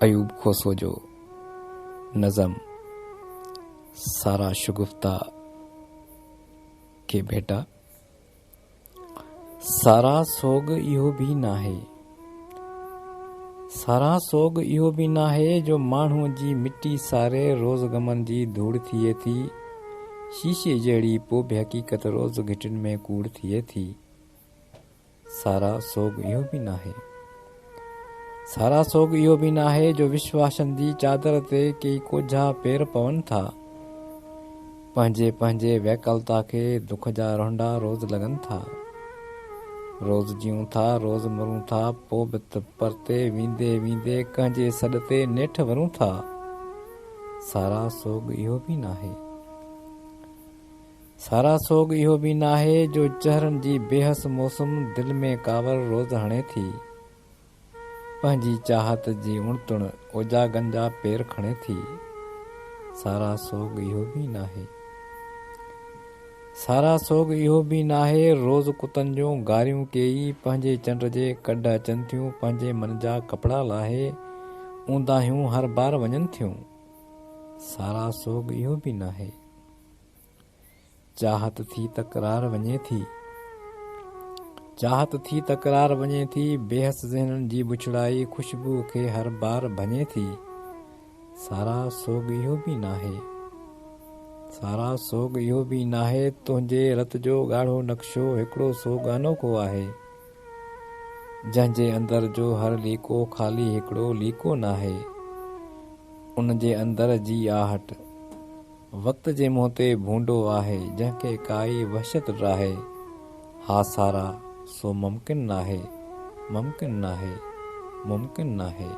अयूब खोसो जो नज़म सारा शुगुफ्ता के भेटा। सारा सोग इहो भी नाहे, सारा सोग इहो भी नाहे जो माण्हूअ जी मिटी सारे रोज़ गमन जी धूड़ थिए थी। शीशे जहिड़ी पोइ बि हक़ीक़त रोज़ घिटिन में कूड़ थिए थी। सारा सोग इहो भी नाहे, सारा सोग इहो भी नाहे जो विश्वासनि जी चादर ते कई कोझा पेर पवनि था। पंहिंजे पंहिंजे वैकलता खे दुख जा रोंडा रोज़ लॻनि था। रोज़ जियूं था, रोज़ मरूं था, पोइ बि त परते वेंदे वेंदे कंहिंजे सॾ ते नेठ वरूं था। सारा सोग इहो भी नाहे, सारा सोग इहो भी नाहे जो चेहरनि जी बेहस मौसम दिल में कावर रोज़ हणे थी। पंहिंजी चाहत जी उणतुण ओजागनि जा पेर खणे थी। सारा सोग इहो भी नाहे, सारा सोग इहो भी नाहे रोज़ कुतनि जूं गारियूं कई पंहिंजे चंड जे कढ अचनि थियूं। पंहिंजे मन जा कपिड़ा लाहे ऊंदाहियूं हर बार वञनि थियूं। सारा सोग इहो भी नाहे, चाहत थी तकरार वञे थी, चाहत थी तकरार वञे थी। बेहस ज़हननि जी बुछड़ाई खुशबू खे हर बार भञे थी। सारा सोग इहो भी नाहे, सारा सोग इहो भी नाहे तुंहिंजे रत जो ॻाढ़ो नक्शो हिकिड़ो सो गानो को आहे। जंहिंजे अंदर जो हर लीको ख़ाली हिकिड़ो लीको नाहे। उन जे अंदर जी आहट वक़्त जे मुंहं ते भूंडो आहे जंहिंखे काई वहशत राहे। हा सारा सो मुमकिन नाहे, मुमकिन नाहे, मुमकिन नाहे।